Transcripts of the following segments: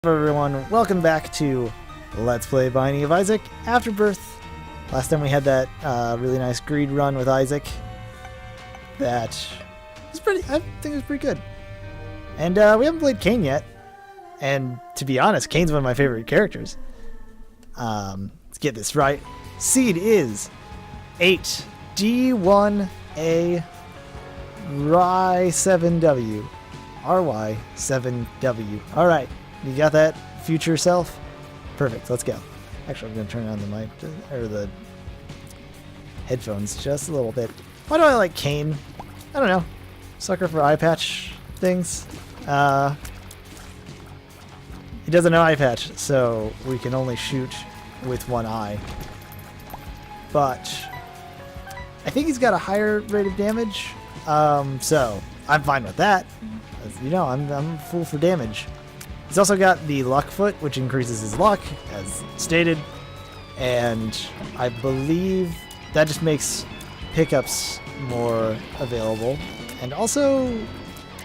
Hello everyone, welcome back to Let's Play Binding of Isaac Afterbirth. Last time we had that really nice greed run with Isaac. That was I think it was pretty good. And we haven't played Cain yet. And to be honest, Cain's one of my favorite characters. Let's get this right. Seed is 8D1A Ry7W. RY7W. Alright. You got that, future self? Perfect, let's go. Actually, I'm going to turn on the mic, or the headphones just a little bit. Why do I like Cain? I don't know. Sucker for Eyepatch things. He doesn't know Eyepatch, so we can only shoot with one eye. But I think he's got a higher rate of damage, so I'm fine with that. As you know, I'm a fool for damage. He's also got the luck foot, which increases his luck, as stated, and I believe that just makes pickups more available. And also,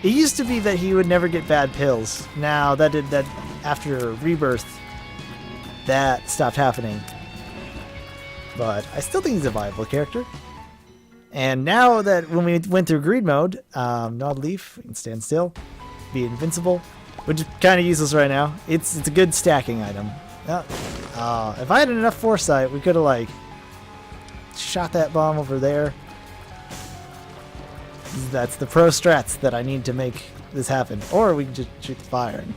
it used to be that he would never get bad pills. Now, that after Rebirth, that stopped happening. But I still think he's a viable character. And now that when we went through greed mode, Nod Leaf, we can stand still, be invincible. Which is kind of useless right now. It's a good stacking item. If I had enough foresight, we could have like shot that bomb over there. That's the pro strats that I need to make this happen. Or we can just shoot the fire and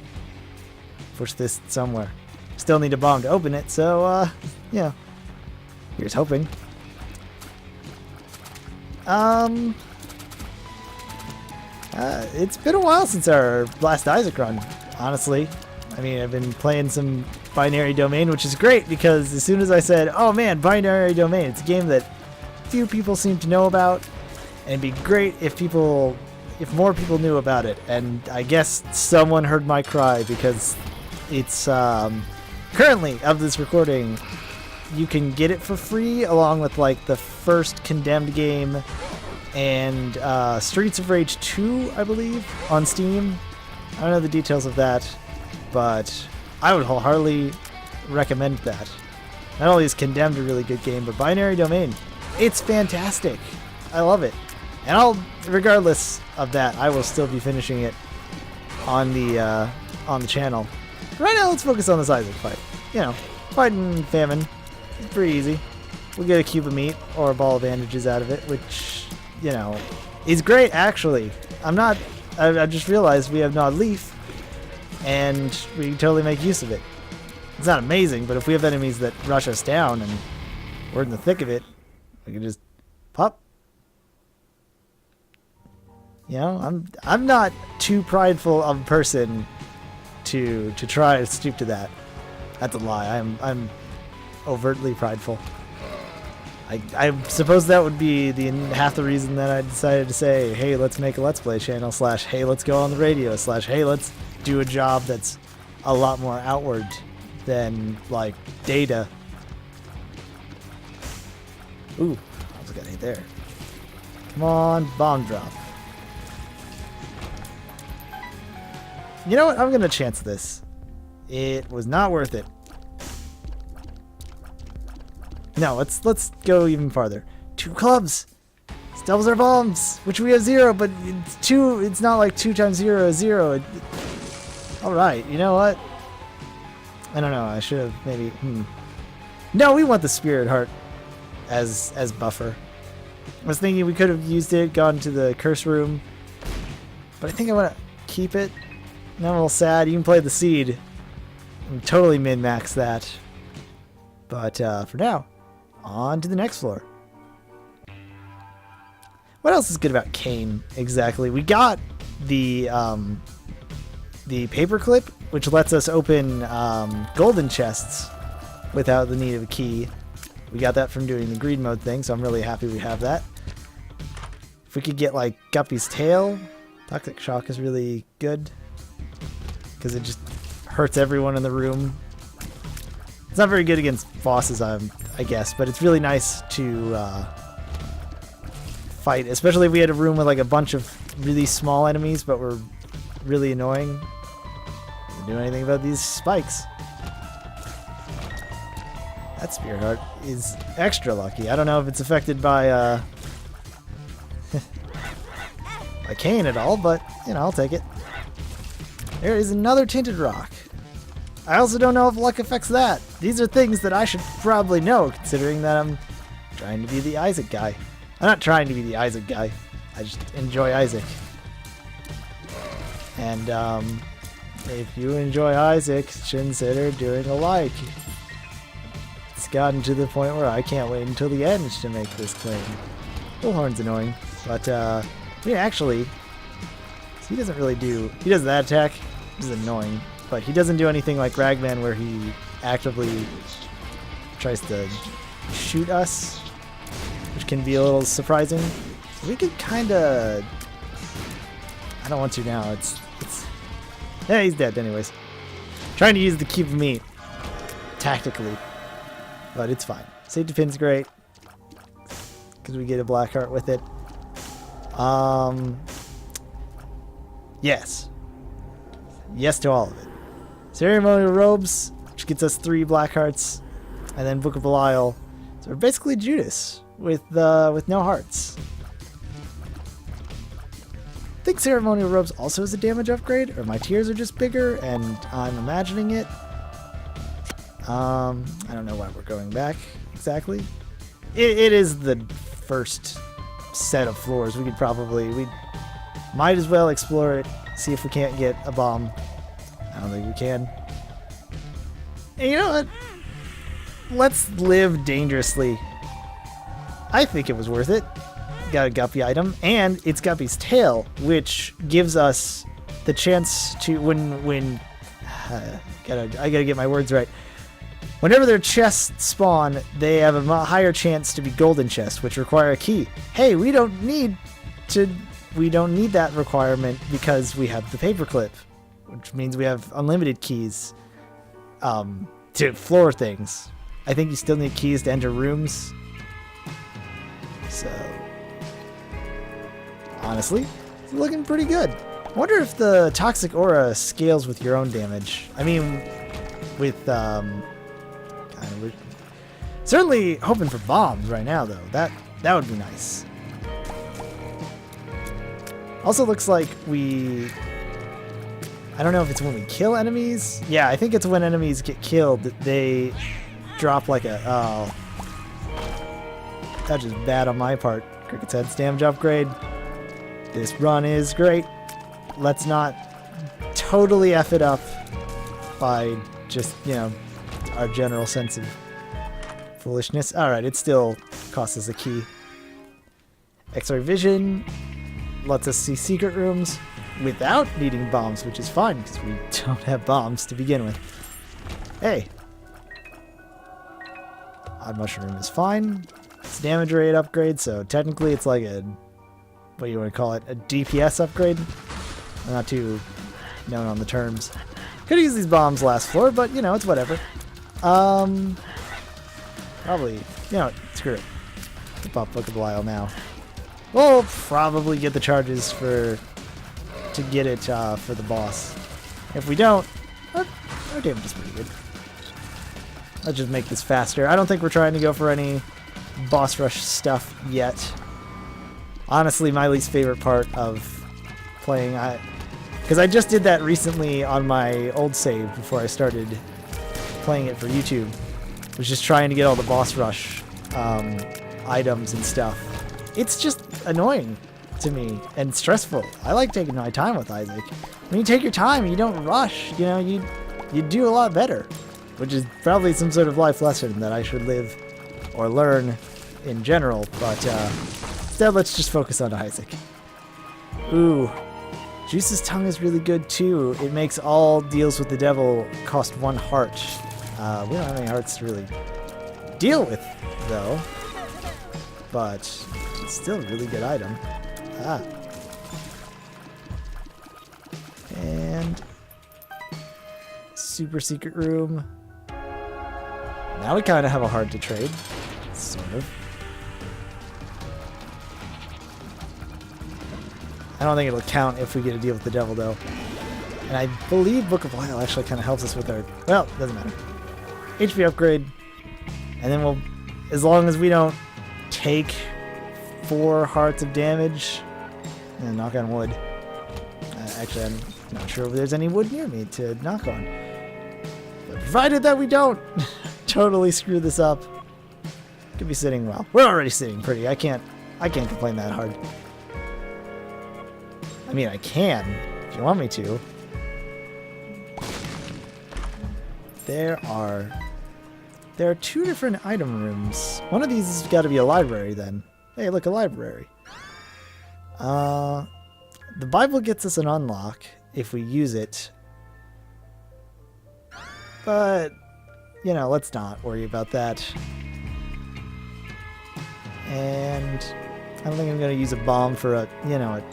push this somewhere. Still need a bomb to open it, so yeah. Here's hoping. It's been a while since our last Isaac run, honestly. I mean, I've been playing some Binary Domain, which is great because as soon as I said, oh man, Binary Domain, it's a game that few people seem to know about, and it'd be great if more people knew about it. And I guess someone heard my cry because it's currently, of this recording, you can get it for free along with like the first Condemned game and Streets of Rage 2, I believe, on Steam. I don't know the details of that, but I would wholeheartedly recommend that. Not only is Condemned a really good game, but Binary Domain, it's fantastic. I love it. And regardless of that, I will still be finishing it on the channel. Right now, let's focus on this Isaac fight. You know, fighting famine, it's pretty easy. We'll get a cube of meat or a ball of bandages out of it, which, you know, is great, actually. I just realized we have Nod Leaf, and we can totally make use of it. It's not amazing, but if we have enemies that rush us down and we're in the thick of it, we can just pop. You know, I'm not too prideful of a person to try to stoop to that. That's a lie. I'm overtly prideful. I suppose that would be half the reason that I decided to say, hey, let's make a Let's Play channel, / hey, let's go on the radio, / hey, let's do a job that's a lot more outward than, like, data. Ooh, I was gonna hit there. Come on, bomb drop. You know what? I'm gonna chance this. It was not worth it. No, let's go even farther. 2 clubs. This doubles our bombs, which we have 0, but it's 2. It's not like 2 times 0 is 0. All right, you know what? I don't know. I should have maybe. No, we want the Spirit Heart as buffer. I was thinking we could have used it, gone to the curse room, but I think I want to keep it. Now I'm a little sad. You can play the seed and totally min-max that. But for now, on to the next floor. What else is good about Cain, exactly? We got the paperclip, which lets us open golden chests without the need of a key. We got that from doing the greed mode thing, so I'm really happy we have that. If we could get, like, Guppy's tail, Toxic Shock is really good, because it just hurts everyone in the room. It's not very good against bosses, I guess, but it's really nice to fight, especially if we had a room with like a bunch of really small enemies but were really annoying. do anything about these spikes. That Spear Heart is extra lucky. I don't know if it's affected by by Kane at all, but, you know, I'll take it. There is another Tinted Rock. I also don't know if luck affects that. These are things that I should probably know, considering that I'm trying to be the Isaac guy. I'm not trying to be the Isaac guy. I just enjoy Isaac. And, if you enjoy Isaac, consider doing a like. It's gotten to the point where I can't wait until the end to make this claim. Bullhorn's annoying, but, yeah, actually, he doesn't really do... He does that attack, which is annoying, but he doesn't do anything like Ragman where he actively tries to shoot us, which can be a little surprising. So we could kind of... I don't want to now. It's... Yeah, he's dead anyways. Trying to use the Keep of Meat tactically, but it's fine. Safety Pin's great because we get a black heart with it. Yes. Yes to all of it. Ceremonial Robes, which gets us 3 black hearts, and then Book of Belial. So we're basically Judas with no hearts. I think Ceremonial Robes also has a damage upgrade, or my tiers are just bigger and I'm imagining it. I don't know why we're going back exactly. It is the first set of floors. We might as well explore it, see if we can't get a bomb. I don't think we can. And you know what? Let's live dangerously. I think it was worth it. Got a Guppy item, and it's Guppy's tail, which gives us the chance to I gotta get my words right. Whenever their chests spawn, they have a higher chance to be golden chests, which require a key. Hey, we don't need that requirement because we have the paperclip, which means we have unlimited keys to floor things. I think you still need keys to enter rooms. So, honestly, it's looking pretty good. I wonder if the Toxic Aura scales with your own damage. I mean, with, certainly hoping for bombs right now, though. That would be nice. Also looks like I don't know if it's when we kill enemies. Yeah, I think it's when enemies get killed, they drop like a... Oh. That's just bad on my part. Cricket's Head's damage upgrade. This run is great. Let's not totally F it up by just, you know, our general sense of foolishness. Alright, it still costs us a key. X-ray vision lets us see secret rooms without needing bombs, which is fine because we don't have bombs to begin with. Hey. Odd Mushroom is fine. It's damage rate upgrade, so technically it's like a, what do you want to call it, a DPS upgrade? I'm not too known on the terms. Could use these bombs last floor, but you know, it's whatever. Probably, you know, screw it. Let's pop Book of Belial now. We'll probably get the charges to get it for the boss. If we don't, our damage is pretty good. Let's just make this faster. I don't think we're trying to go for any boss rush stuff yet. Honestly, my least favorite part of playing, because I just did that recently on my old save before I started playing it for YouTube, was just trying to get all the boss rush items and stuff. It's just annoying to me and stressful. I like taking my time with Isaac. When you take your time and you don't rush, you know, you do a lot better, which is probably some sort of life lesson that I should live or learn in general, but instead let's just focus on Isaac. Ooh, Juice's Tongue is really good too. It makes all deals with the devil cost 1 heart. We don't have any hearts to really deal with, though, but it's still a really good item. And super secret room. Now we kind of have a heart to trade, sort of. I don't think it'll count if we get a deal with the devil, though. And I believe Book of Lyle actually kind of helps us with our... Well, doesn't matter. HP upgrade. And then we'll... As long as we don't take 4 hearts of damage... And knock on wood. Actually, I'm not sure if there's any wood near me to knock on. But provided that we don't totally screw this up. Could be sitting well. We're already sitting pretty. I can't complain that hard. I mean, I can, if you want me to. There are 2 different item rooms. One of these has got to be a library then. Hey, look, a library. The Bible gets us an unlock if we use it. But, you know, let's not worry about that. And I don't think I'm going to use a bomb for a, you know,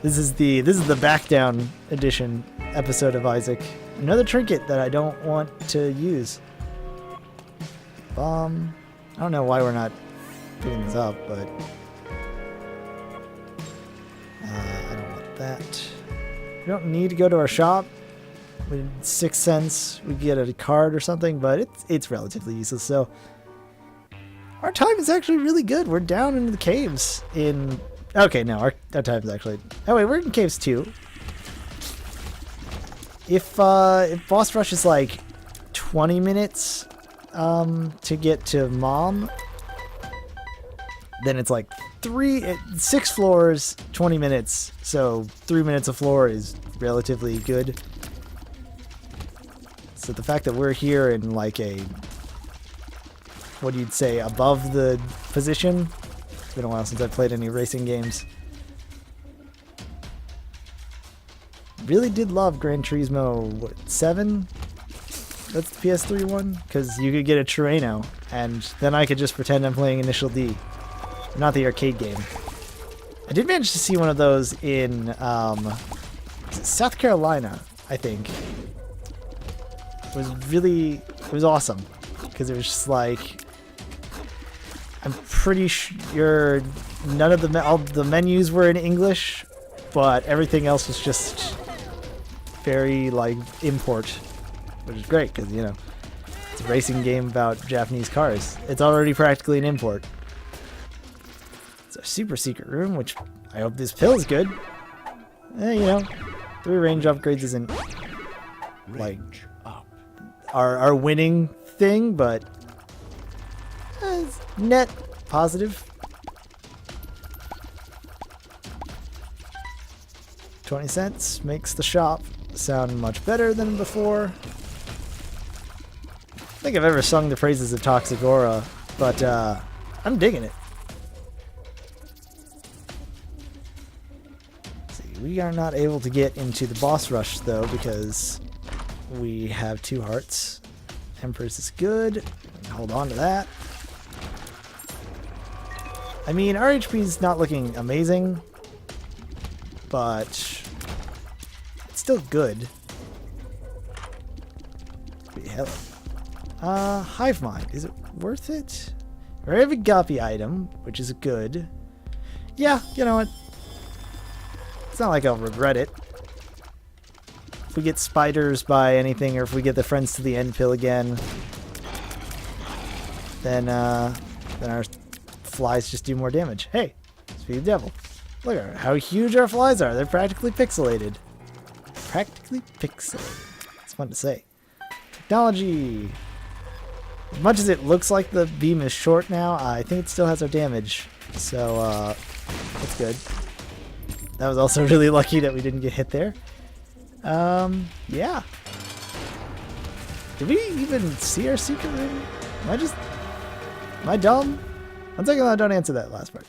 this is the back down edition episode of Isaac. Another trinket that I don't want to use. Bomb. I don't know why we're not picking this up, but I don't want that. We don't need to go to our shop. With 6 cents, we get a card or something, but it's relatively useless. So our time is actually really good. We're down into the caves in... Okay, no, our time is actually... Oh, wait, we're in caves 2. If boss rush is like 20 minutes to get to Mom, then it's like 6 floors, 20 minutes. So 3 minutes a floor is relatively good. So the fact that we're here in like a, what you'd say, above the position. It's been a while since I've played any racing games. Really did love Gran Turismo, what, 7? That's the PS3 one? Because you could get a Terreno, and then I could just pretend I'm playing Initial D. Not the arcade game. I did manage to see one of those in South Carolina, I think. It was awesome. Because it was just like, I'm pretty sure none of all the menus were in English, but everything else was just very like import, which is great because, you know, it's a racing game about Japanese cars. It's already practically an import. It's a super secret room, which I hope this pill is good. You know, 3 range upgrades isn't like our winning thing, but it's net positive. 20 cents makes the shop sound much better than before. I don't think I've ever sung the praises of Toxigora, but I'm digging it. Let's see, we are not able to get into the boss rush though because we have 2 hearts. Empress is good. Hold on to that. I mean, our HP is not looking amazing, but it's still good. Hell. Hive Mind. Is it worth it? We have a Guppy item, which is good. Yeah, you know what? It's not like I'll regret it. If we get spiders by anything, or if we get the Friends to the End pill again, then our flies just do more damage. Hey, Speed the Devil. Look at how huge our flies are. They're practically pixelated. Practically pixelated. It's fun to say. Technology. As much as it looks like the beam is short now, I think it still has our damage. So, that's good. That was also really lucky that we didn't get hit there. Yeah. Did we even see our secret room? Am I dumb? One second, I don't answer that last part.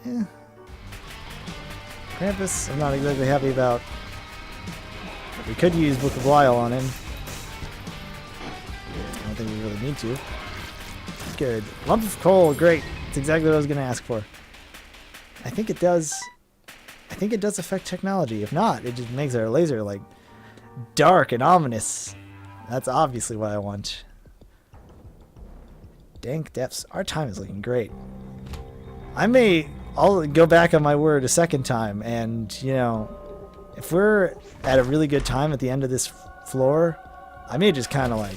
Yeah. Krampus, I'm not exactly happy about. But we could use Book of Lyle on him. I don't think we really need to. Good. Lump of coal, great. That's exactly what I was going to ask for. I think it does affect technology. If not, it just makes our laser like dark and ominous. That's obviously what I want. Dank depths. Our time is looking great. I'll go back on my word a second time, and you know, if we're at a really good time at the end of this floor, I may just kind of like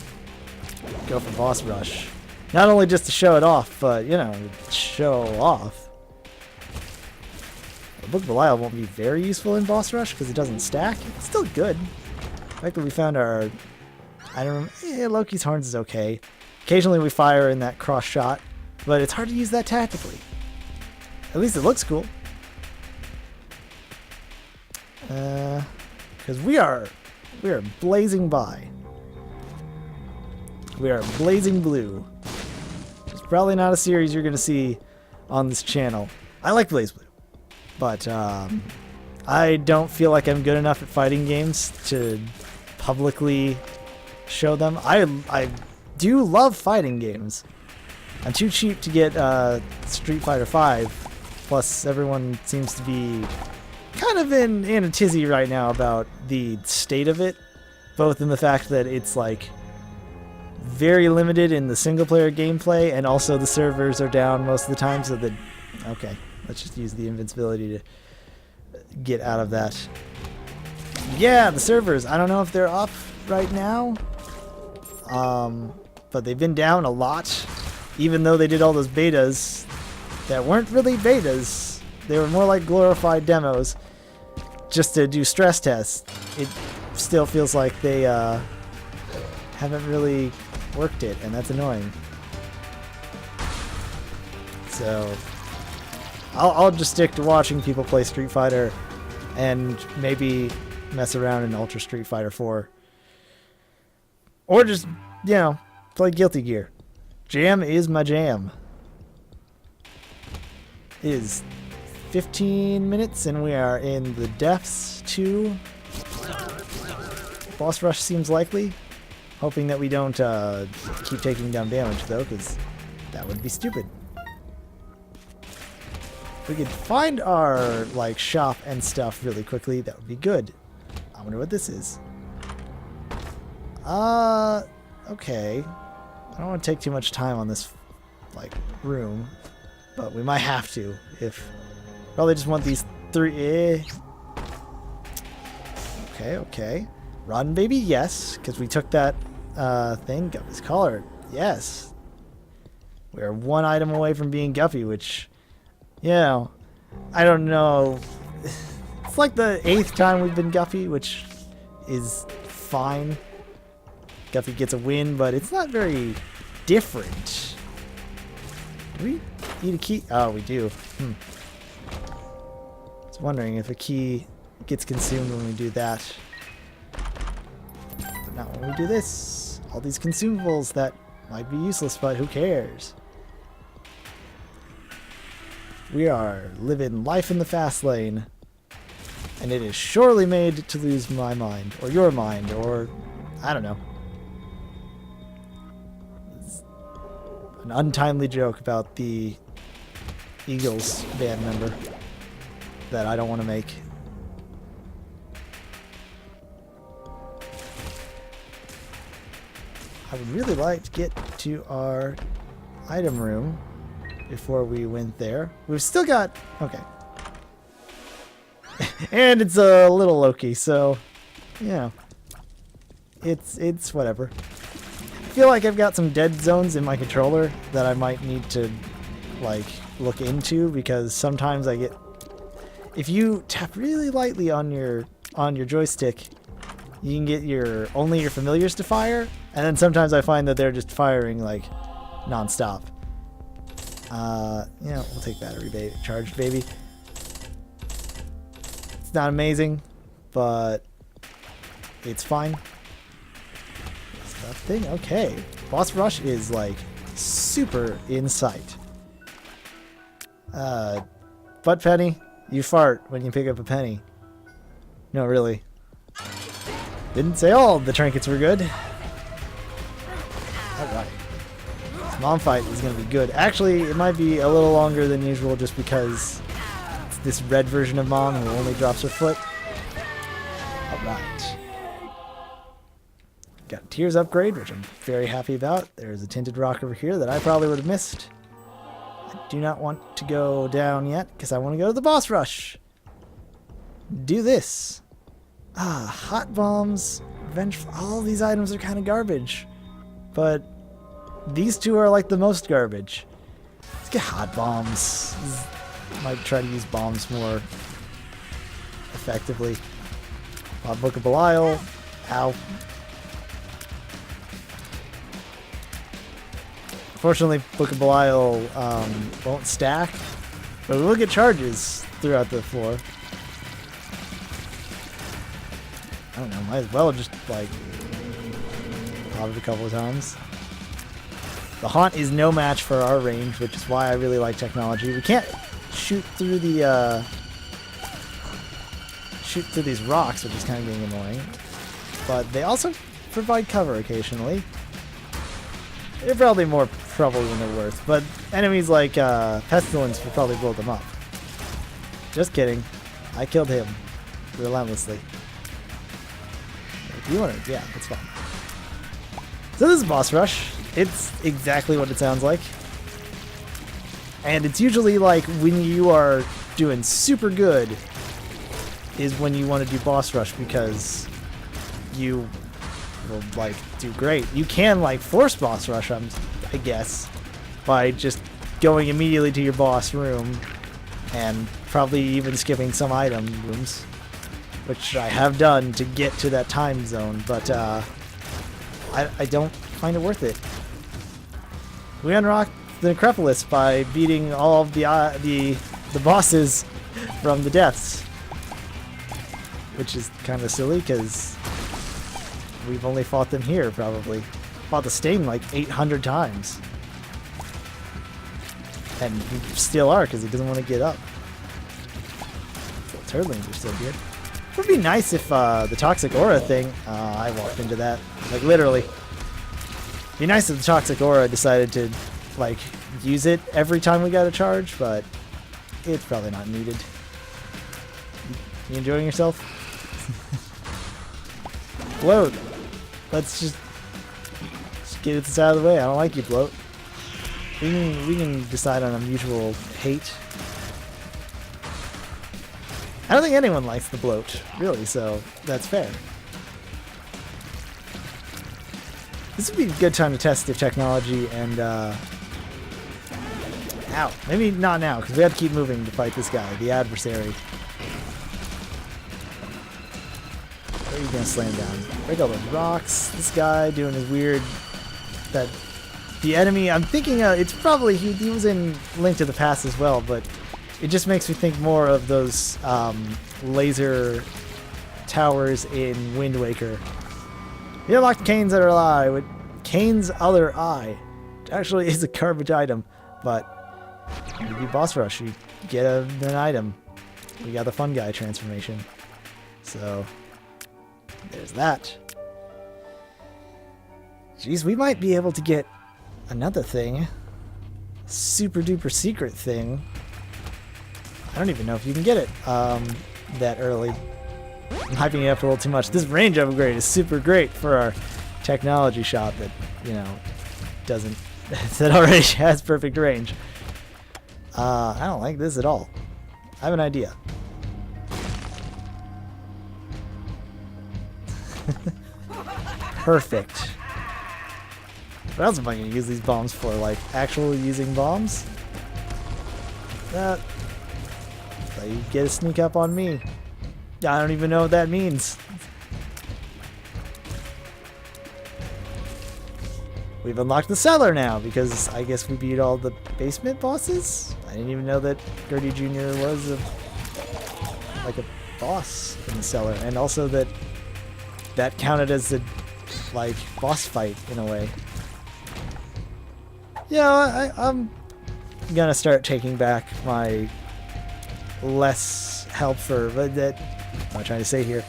go for boss rush. Not only just to show it off, but you know, show off. The Book of Belial won't be very useful in boss rush because it doesn't stack. It's still good. The fact that we found our, I don't know, Loki's horns is okay. Occasionally we fire in that cross shot, but it's hard to use that tactically. At least it looks cool. Because we are blazing by. We are blazing blue. It's probably not a series you're going to see on this channel. I like Blaze Blue, but I don't feel like I'm good enough at fighting games to publicly show them. I do love fighting games. I'm too cheap to get Street Fighter V. Plus, everyone seems to be kind of in a tizzy right now about the state of it, both in the fact that it's like very limited in the single player gameplay, and also the servers are down most of the time, so that, okay, let's just use the invincibility to get out of that. Yeah, the servers, I don't know if they're up right now, but they've been down a lot, even though they did all those betas that weren't really betas. They were more like glorified demos just to do stress tests. It still feels like they haven't really worked it, and that's annoying. So I'll just stick to watching people play Street Fighter and maybe mess around in Ultra Street Fighter 4. Or just, you know, play Guilty Gear. Jam is my jam. It is 15 minutes and we are in the depths too. Boss rush seems likely. Hoping that we don't keep taking down damage though, because that would be stupid. If we could find our like shop and stuff really quickly, that would be good. I wonder what this is. Okay. I don't want to take too much time on this like room, but we might have to if probably just want these three. Okay. Rodden baby, yes, because we took that thing. Guppy's collar, yes. We're one item away from being Guppy, which, you know, I don't know. It's like the 8th time we've been Guppy, which is fine. Guppy gets a win, but it's not very different. Do we need a key? Oh, we do. I was wondering if a key gets consumed when we do that. But not when we do this. All these consumables that might be useless, but who cares? We are living life in the fast lane. And it is surely made to lose my mind, or your mind, or I don't know. It's an untimely joke about the Eagles band member that I don't want to make. I would really like to get to our item room before we went there. We've still got... Okay. And it's a little Loki, so... Yeah. It's whatever. I feel like I've got some dead zones in my controller that I might need to, like, look into, because sometimes I get... If you tap really lightly on your joystick, you can get only your familiars to fire, and then sometimes I find that they're just firing like non-stop. Yeah, we'll take battery charged, baby. It's not amazing, but it's fine. Stuff thing, okay. Boss rush is like super in sight. Butt penny, you fart when you pick up a penny. No, really. Didn't say all the trinkets were good. Alright. This mom fight is going to be good. Actually, it might be a little longer than usual just because it's this red version of mom who only drops her foot. Alright. Got a Tears upgrade, which I'm very happy about. There's a tinted rock over here that I probably would have missed. I do not want to go down yet because I want to go to the boss rush. Do this. Hot bombs, vengeful. All these items are kind of garbage, but these two are like the most garbage. Let's get hot bombs. Might try to use bombs more effectively. Book of Belial. Ow. Unfortunately, Book of Belial won't stack, but we will get charges throughout the floor. I don't know, might as well just, like, pop it a couple of times. The Haunt is no match for our range, which is why I really like technology. We can't shoot through the, shoot through these rocks, which is kind of getting annoying. But they also provide cover occasionally. They're probably more trouble than they're worth, but enemies like Pestilence will probably blow them up. Just kidding. I killed him relentlessly. If you want to, yeah, that's fine. So this is boss rush. It's exactly what it sounds like. And it's usually like when you are doing super good is when you want to do boss rush because you will like do great. You can like force boss rush, I guess, by just going immediately to your boss room and probably even skipping some item rooms, which I have done to get to that time zone, but I don't find it worth it. We unlocked the Necropolis by beating all of the bosses from the deaths, which is kind of silly because we've only fought them here probably. Fought the Stain like 800 times. And we still are because he doesn't want to get up. Turtlings are still good. It would be nice if the Toxic Aura thing, I walked into that, like literally. It'd be nice if the Toxic Aura decided to like use it every time we got a charge, but it's probably not needed. You enjoying yourself? Bloat. Let's just get this out of the way. I don't like you, Bloat. We can decide on a mutual hate. I don't think anyone likes the Bloat, really, so that's fair. This would be a good time to test the technology and, ow. Maybe not now, because we have to keep moving to fight this guy, the adversary. Where are you going to slam down? Break all those rocks. This guy doing his weird... That the enemy, I'm thinking it's probably... He was in Link to the Past as well, but it just makes me think more of those laser towers in Wind Waker. You unlocked Kane's Other Eye with Kane's Other Eye. Which actually is a garbage item, but when you do boss rush, you get an item. We got the fun guy transformation. So there's that. Jeez, we might be able to get another thing. Super duper secret thing. I don't even know if you can get it that early. I'm hyping it up a little too much. This range upgrade is super great for our technology shop that, you know, doesn't... that already has perfect range. I don't like this at all. I have an idea. Perfect. What else am I going to use these bombs for? Like, actually using bombs? So you get a sneak up on me. I don't even know what that means. We've unlocked the cellar now because I guess we beat all the basement bosses. I didn't even know that Gertie Jr. was like a boss in the cellar, and also that counted as a like boss fight in a way. Yeah, I'm gonna start taking back my less help for that. What am I trying to say here?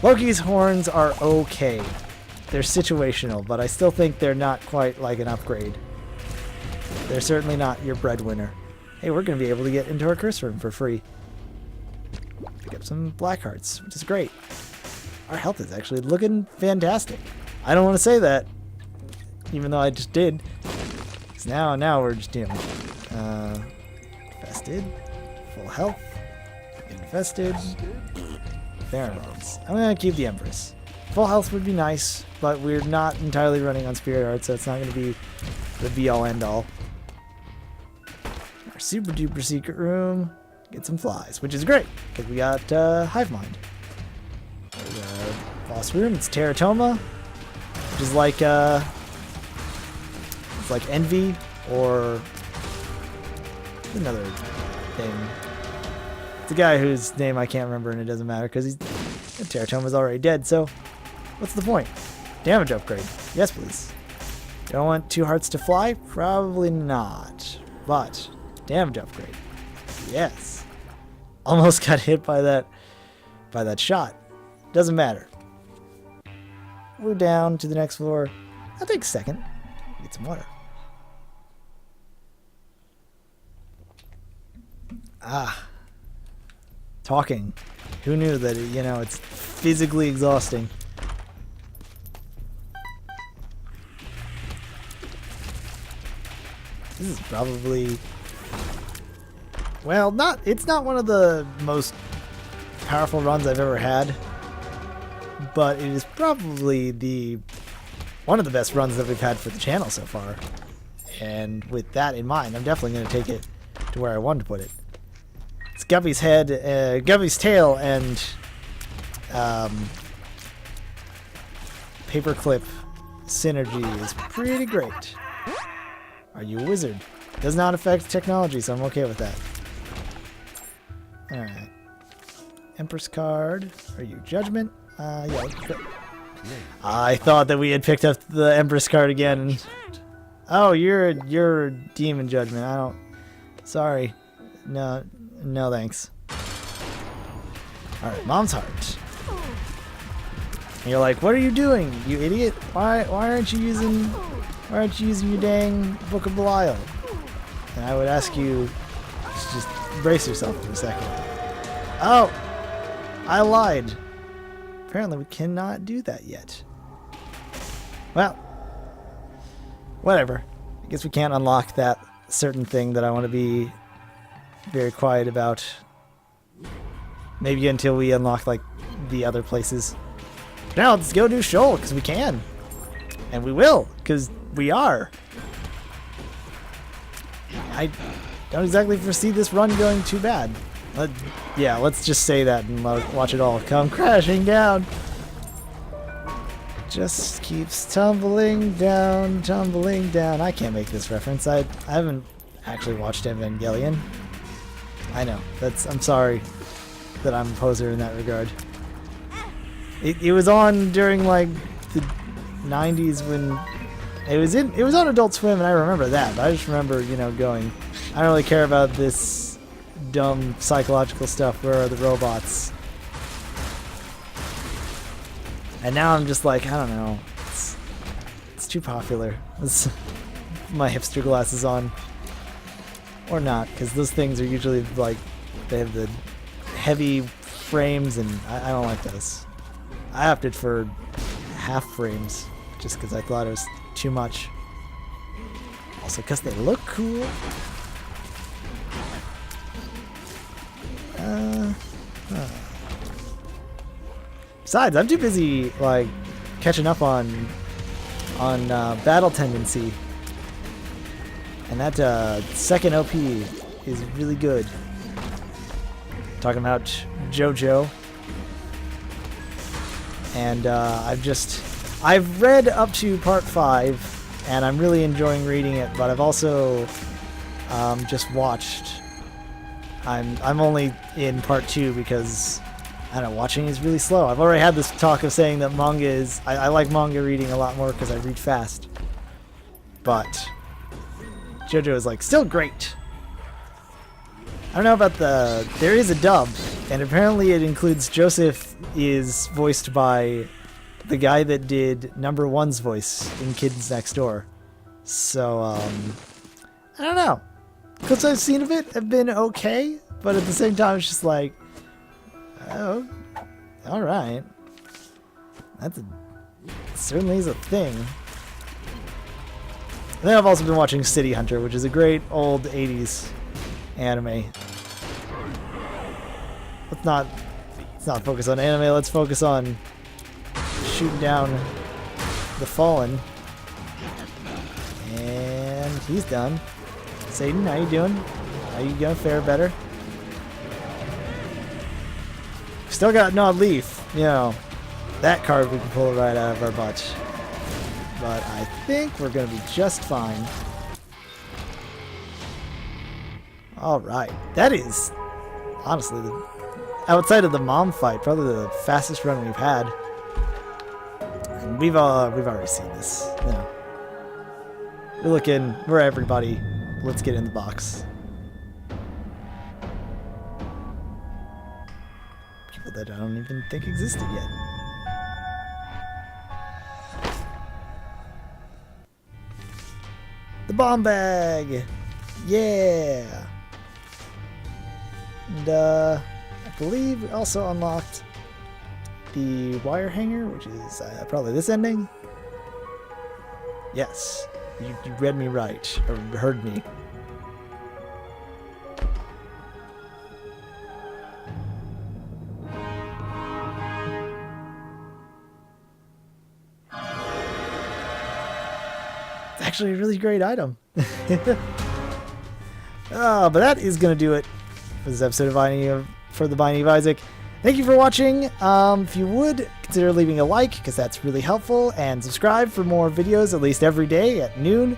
Loki's horns are okay. They're situational, but I still think they're not quite like an upgrade. They're certainly not your breadwinner. Hey, we're going to be able to get into our curse room for free. Pick up some black hearts, which is great. Our health is actually looking fantastic. I don't want to say that, even though I just did. 'Cause now we're just, you know, Infested. Full health. Infested. Pheromones. I'm gonna keep the Empress. Full health would be nice, but we're not entirely running on Spirit Art, so it's not gonna be the be-all end-all. Our super duper secret room. Get some flies, which is great, because we got Hive Mind. There's a boss room. It's Teratoma, which is like it's like Envy or another thing. It's a guy whose name I can't remember, and it doesn't matter because Teratoma's already dead. So, what's the point? Damage upgrade, yes please. Don't want 2 hearts to fly? Probably not. But damage upgrade, yes. Almost got hit by that shot. Doesn't matter. We're down to the next floor. I'll take a second. Get some water. Talking. Who knew that, you know, it's physically exhausting. This is probably... Well, it's not one of the most powerful runs I've ever had, but it is probably one of the best runs that we've had for the channel so far. And with that in mind, I'm definitely going to take it to where I wanted to put it. It's Guppy's head, Guppy's tail, and paperclip synergy is pretty great. Are you a wizard? Does not affect technology, so I'm okay with that. Alright. Empress card. Are you Judgment? Yeah. I thought that we had picked up the Empress card again. Oh, you're Demon Judgment. I don't... Sorry. No thanks. Alright, Mom's Heart. And you're like, what are you doing, you idiot? Why aren't you using your dang Book of Belial? And I would ask you to just brace yourself for a second. Oh! I lied. Apparently we cannot do that yet. Well, whatever. I guess we can't unlock that certain thing that I want to be very quiet about. Maybe until we unlock, like, the other places. Now let's go do Shoal, because we can. And we will, because we are. I don't exactly foresee this run going too bad. Yeah, let's just say that and watch it all come crashing down. Just keeps tumbling down, tumbling down. I can't make this reference. I haven't actually watched Evangelion. I know. I'm sorry that I'm a poser in that regard. It was on during like the 90s when it was on Adult Swim, and I remember that. But I just remember, you know, going, I don't really care about this dumb psychological stuff. Where are the robots? And now I'm just like, I don't know. It's too popular. Let's my hipster glasses on. Or not, because those things are usually like, they have the heavy frames, and I don't like those. I opted for half frames, just because I thought it was too much. Also, because they look cool. Besides, I'm too busy like catching up on battle tendency, and that second OP is really good. Talking about JoJo, and I've read up to part 5, and I'm really enjoying reading it. But I've also just watched. I'm only in part 2 because I don't know, watching is really slow. I've already had this talk of saying that manga is... I like manga reading a lot more because I read fast. But JoJo is, like, still great. I don't know about the... There is a dub, and apparently it includes Joseph is voiced by the guy that did Number One's voice in Kids Next Door. So, I don't know. Clips I've seen of it have been okay, but at the same time it's just like... Oh, alright. That certainly is a thing. And then I've also been watching City Hunter, which is a great old 80s anime let's not focus on anime. Let's focus on shooting down the fallen. And he's done. Satan, how you doing? How you gonna fare better? Still got Gnawed Leaf. You know, that card we can pull right out of our butts. But I think we're gonna be just fine. Alright. That is, honestly, outside of the mom fight, probably the fastest run we've had. And we've already seen this. You know. We're everybody. Let's get in the box. People that I don't even think existed yet. The bomb bag! Yeah! And I believe we also unlocked the wire hanger, which is probably this ending. Yes. You read me right, or heard me. It's actually a really great item. Oh, but that is going to do it for this episode of for the Binding of Isaac. Thank you for watching. If you would, consider leaving a like, because that's really helpful, and subscribe for more videos at least every day at noon.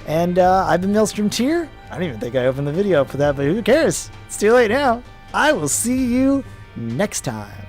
And I've been MaelstromTier. I don't even think I opened the video up for that, but who cares? It's too late now. I will see you next time.